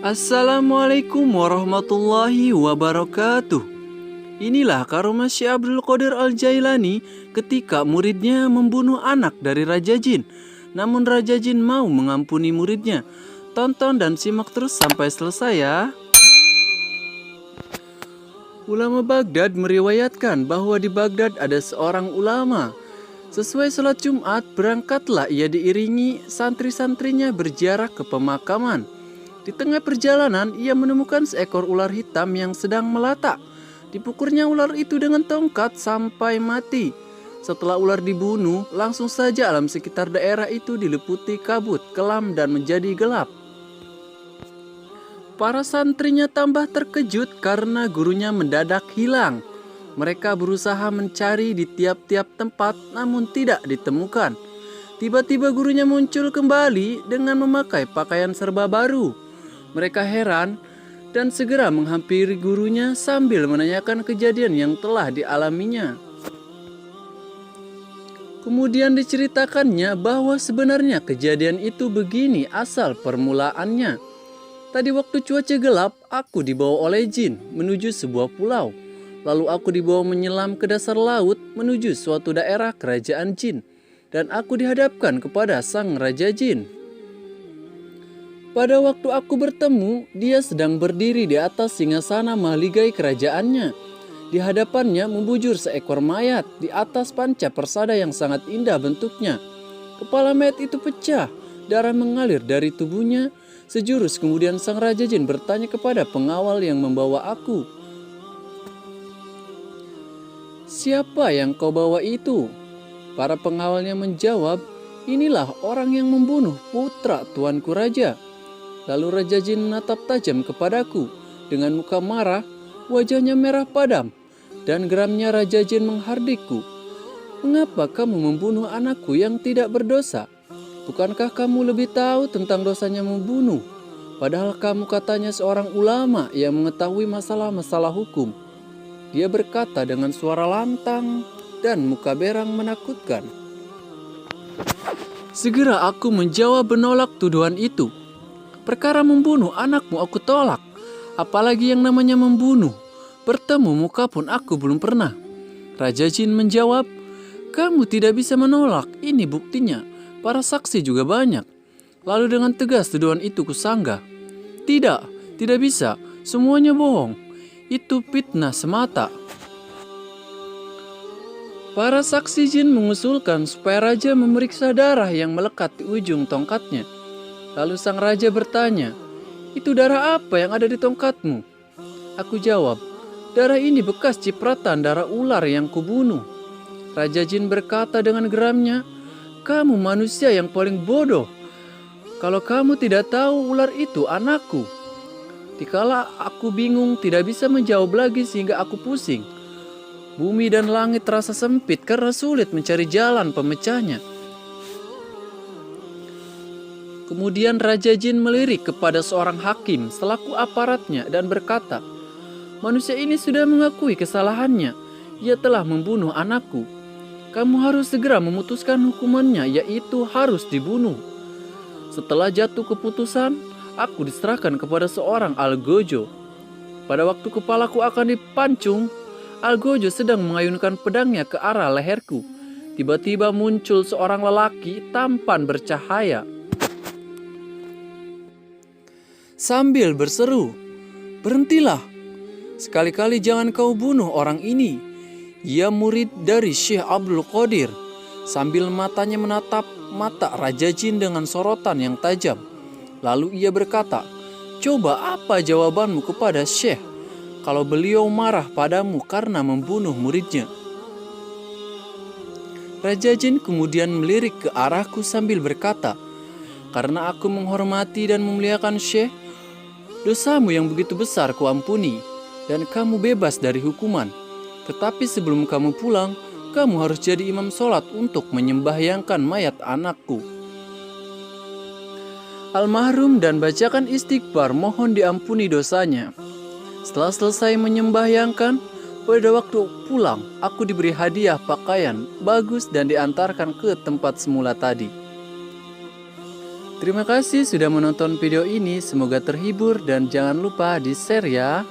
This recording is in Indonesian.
Assalamualaikum warahmatullahi wabarakatuh. Inilah karomah Syekh Abdul Qadir Al-Jailani ketika muridnya membunuh anak dari Raja Jin. Namun Raja Jin mau mengampuni muridnya. Tonton dan simak terus sampai selesai ya. Ulama Baghdad meriwayatkan bahwa di Baghdad ada seorang ulama. Sesuai sholat Jumat, berangkatlah ia diiringi santri-santrinya berziarah ke pemakaman. Di tengah perjalanan, ia menemukan seekor ular hitam yang sedang melata. Dipukulnya ular itu dengan tongkat sampai mati. Setelah ular dibunuh, langsung saja alam sekitar daerah itu diliputi kabut, kelam, dan menjadi gelap. Para santrinya tambah terkejut karena gurunya mendadak hilang. Mereka berusaha mencari di tiap-tiap tempat, namun tidak ditemukan. Tiba-tiba gurunya muncul kembali dengan memakai pakaian serba baru. Mereka heran dan segera menghampiri gurunya sambil menanyakan kejadian yang telah dialaminya. Kemudian diceritakannya bahwa sebenarnya kejadian itu begini asal permulaannya. Tadi waktu cuaca gelap, aku dibawa oleh jin menuju sebuah pulau. Lalu aku dibawa menyelam ke dasar laut menuju suatu daerah kerajaan jin. Dan aku dihadapkan kepada sang raja jin. Pada waktu aku bertemu, dia sedang berdiri di atas singgasana mahligai kerajaannya. Di hadapannya membujur seekor mayat di atas panca persada yang sangat indah bentuknya. Kepala mayat itu pecah, darah mengalir dari tubuhnya. Sejurus kemudian sang raja jin bertanya kepada pengawal yang membawa aku, "Siapa yang kau bawa itu?" Para pengawalnya menjawab, "Inilah orang yang membunuh putra tuanku raja." Lalu Raja Jin menatap tajam kepadaku. Dengan muka marah, wajahnya merah padam, dan geramnya Raja Jin menghardikku. "Mengapa kamu membunuh anakku yang tidak berdosa? Bukankah kamu lebih tahu tentang dosanya membunuh? Padahal kamu katanya seorang ulama yang mengetahui masalah-masalah hukum." Dia berkata dengan suara lantang dan muka berang menakutkan. Segera aku menjawab menolak tuduhan itu. "Perkara membunuh anakmu aku tolak. Apalagi yang namanya membunuh. Bertemu muka pun aku belum pernah." Raja Jin menjawab, "Kamu tidak bisa menolak. Ini buktinya. Para saksi juga banyak." Lalu dengan tegas tuduhan itu kusanggah. Tidak bisa. Semuanya bohong. Itu fitnah semata." Para saksi jin mengusulkan supaya raja memeriksa darah yang melekat di ujung tongkatnya. Lalu sang raja bertanya, "Itu darah apa yang ada di tongkatmu?" Aku jawab, "Darah ini bekas cipratan darah ular yang kubunuh." Raja jin berkata dengan geramnya, "Kamu manusia yang paling bodoh. Kalau kamu tidak tahu ular itu anakku." Dikala aku bingung tidak bisa menjawab lagi sehingga aku pusing. Bumi dan langit terasa sempit karena sulit mencari jalan pemecahnya. Kemudian Raja Jin melirik kepada seorang hakim selaku aparatnya dan berkata, "Manusia ini sudah mengakui kesalahannya. Ia telah membunuh anakku. Kamu harus segera memutuskan hukumannya, yaitu harus dibunuh." Setelah jatuh keputusan, aku diserahkan kepada seorang algojo. Pada waktu kepalaku akan dipancung, algojo sedang mengayunkan pedangnya ke arah leherku. Tiba-tiba muncul seorang lelaki tampan bercahaya. Sambil berseru, "Berhentilah. Sekali-kali jangan kau bunuh orang ini. Ia murid dari Syekh Abdul Qadir." Sambil matanya menatap mata Raja Jin dengan sorotan yang tajam. Lalu ia berkata, "Coba apa jawabanmu kepada Syekh kalau beliau marah padamu karena membunuh muridnya?" Raja Jin kemudian melirik ke arahku sambil berkata, "Karena aku menghormati dan memuliakan Syekh, dosamu yang begitu besar kuampuni, dan kamu bebas dari hukuman. Tetapi sebelum kamu pulang, kamu harus jadi imam sholat untuk menyembahyangkan mayat anakku almarhum dan bacakan istighfar mohon diampuni dosanya." Setelah selesai menyembahyangkan, pada waktu pulang aku diberi hadiah pakaian bagus dan diantarkan ke tempat semula tadi. Terima kasih sudah menonton video ini, semoga terhibur dan jangan lupa di-share ya.